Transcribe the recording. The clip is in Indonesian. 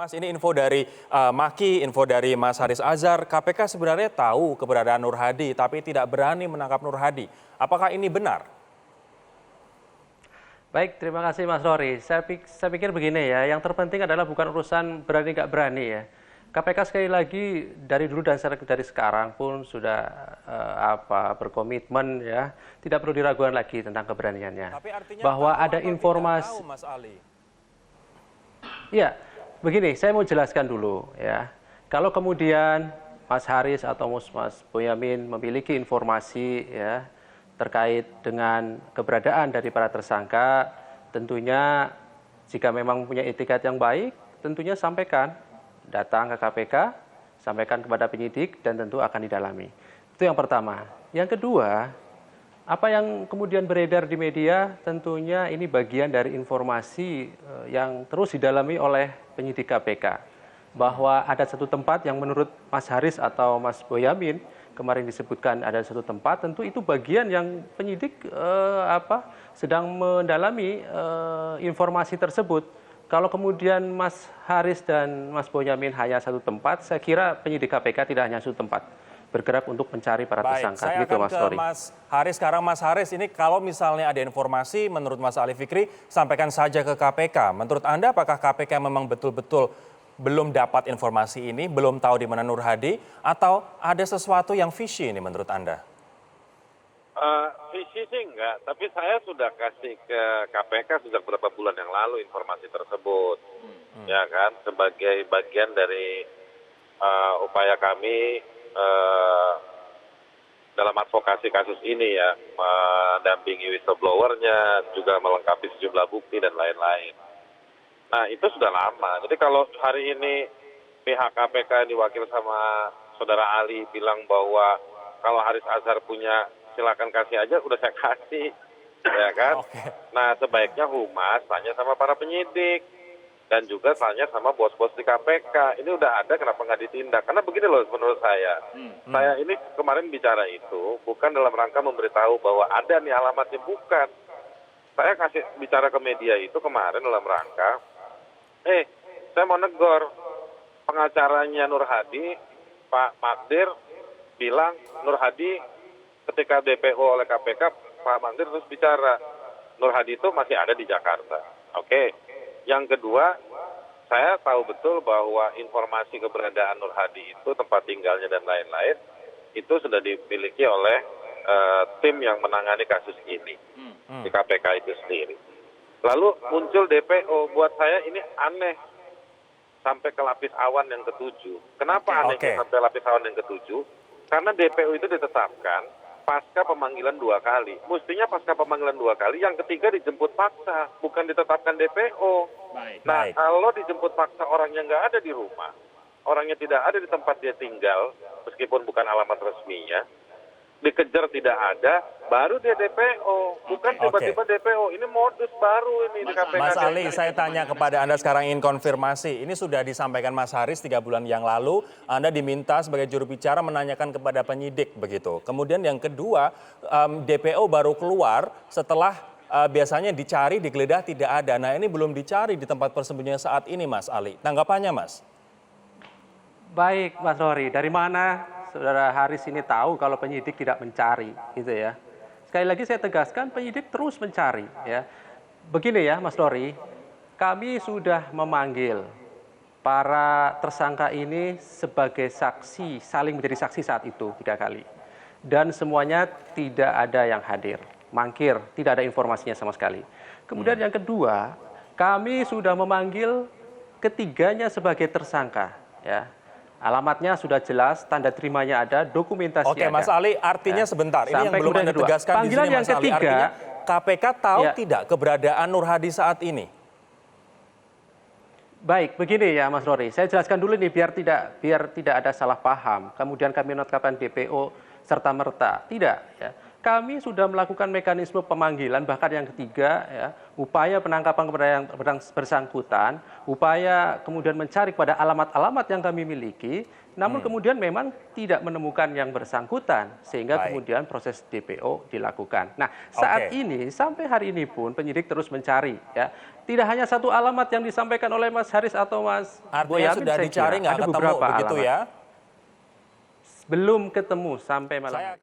Mas, ini info dari Maki, info dari Mas Haris Azhar. KPK sebenarnya tahu keberadaan Nur Hadi, tapi tidak berani menangkap Nur Hadi. Apakah ini benar? Baik, terima kasih Mas Rory. Saya pikir begini ya, yang terpenting adalah bukan urusan berani nggak berani ya. KPK sekali lagi dari dulu dan dari sekarang pun sudah berkomitmen ya, tidak perlu diragukan lagi tentang keberaniannya. Tapi artinya bahwa Pak ada Novanto informasi. tidak tahu, Mas Ali. Ya, begini, saya mau jelaskan dulu ya. Kalau kemudian Mas Haris atau Mas Boyamin memiliki informasi ya terkait dengan keberadaan dari para tersangka, tentunya jika memang punya etikat yang baik, tentunya sampaikan, datang ke KPK, sampaikan kepada penyidik dan tentu akan didalami. Itu yang pertama. Yang kedua, apa yang kemudian beredar di media tentunya ini bagian dari informasi yang terus didalami oleh penyidik KPK. Bahwa ada satu tempat yang menurut Mas Haris atau Mas Boyamin kemarin disebutkan ada satu tempat, tentu itu bagian yang penyidik sedang mendalami informasi tersebut. Kalau kemudian Mas Haris dan Mas Boyamin hanya satu tempat, saya kira penyidik KPK tidak hanya satu tempat. Bergerak untuk mencari para tersangka. Saya gitu, akan Mas ke Rory. Mas Haris. Sekarang Mas Haris, ini kalau misalnya ada informasi menurut Mas Ali Fikri, sampaikan saja ke KPK. Menurut Anda apakah KPK memang betul-betul belum dapat informasi ini, belum tahu di mana Nur Hadi, atau ada sesuatu yang fishy ini menurut Anda? Visi sih enggak, tapi saya sudah kasih ke KPK sejak beberapa bulan yang lalu informasi tersebut. Ya kan, sebagai bagian dari upaya kami dalam advokasi kasus ini ya, mendampingi whistleblower-nya, juga melengkapi sejumlah bukti dan lain-lain. Nah itu sudah lama, jadi kalau hari ini pihak KPK yang diwakil sama Saudara Ali bilang bahwa kalau Haris Azhar punya silakan kasih aja, udah saya kasih, ya kan? Nah sebaiknya Humas tanya sama para penyidik, dan juga tanya sama bos-bos di KPK. Ini udah ada, kenapa nggak ditindak? Karena begini loh menurut saya. Saya ini kemarin bicara itu bukan dalam rangka memberitahu bahwa ada nih alamatnya, bukan. Saya kasih bicara ke media itu kemarin dalam rangka, saya mau negor pengacaranya Nur Hadi, Pak Magdir bilang Nur Hadi ketika DPO oleh KPK, Pak Magdir terus bicara, Nur Hadi itu masih ada di Jakarta. Oke. Yang kedua, saya tahu betul bahwa informasi keberadaan Nur Hadi itu, tempat tinggalnya dan lain-lain, itu sudah dimiliki oleh tim yang menangani kasus ini di KPK itu sendiri. Lalu muncul DPO, buat saya ini aneh sampai ke lapis awan yang ketujuh. Kenapa anehnya sampai lapis awan yang ketujuh? Karena DPO itu ditetapkan pasca pemanggilan 2 kali. Mestinya pasca pemanggilan 2 kali, yang ketiga dijemput paksa, bukan ditetapkan DPO. Nah, kalau dijemput paksa orangnya nggak ada di rumah, orangnya tidak ada di tempat dia tinggal, meskipun bukan alamat resminya, dikejar tidak ada, baru dia DPO. Bukan tiba-tiba DPO. Ini modus baru ini di KPK. Mas Ali, saya tanya kepada Anda sekarang, ingin konfirmasi. Ini sudah disampaikan Mas Haris 3 bulan yang lalu. Anda diminta sebagai juru bicara menanyakan kepada penyidik begitu. Kemudian yang kedua, DPO baru keluar setelah biasanya dicari, digeledah tidak ada. Nah ini belum dicari di tempat persembunyian saat ini Mas Ali. Tanggapannya Mas? Baik Mas Rory, dari mana Saudara Haris ini tahu kalau penyidik tidak mencari, gitu ya. Sekali lagi saya tegaskan, penyidik terus mencari, ya. Begini ya, Mas Rory, kami sudah memanggil para tersangka ini sebagai saksi, saling menjadi saksi saat itu 3 kali. Dan semuanya tidak ada yang hadir, mangkir, tidak ada informasinya sama sekali. Kemudian yang kedua, kami sudah memanggil ketiganya sebagai tersangka, ya. Alamatnya sudah jelas, tanda terimanya ada, dokumentasi ada. Oke, Mas Ali, artinya sebentar. Ini yang belum Anda tegaskan di sini, Mas Ali. Artinya KPK tahu tidak keberadaan Nur Hadi saat ini? Baik, begini ya Mas Rory. Saya jelaskan dulu nih biar tidak ada salah paham. Kemudian kami menetapkan DPO serta-merta. Tidak, ya. Kami sudah melakukan mekanisme pemanggilan, bahkan yang ketiga, ya, upaya penangkapan kepada yang bersangkutan, upaya kemudian mencari kepada alamat-alamat yang kami miliki, namun kemudian memang tidak menemukan yang bersangkutan, sehingga kemudian proses DPO dilakukan. Nah, saat ini, sampai hari ini pun penyidik terus mencari, ya, tidak hanya satu alamat yang disampaikan oleh Mas Haris atau Mas Artinya Boyamin, sudah saya dicari kira. nggak Ada ketemu beberapa begitu alamat. ya? Belum ketemu sampai malam. Saya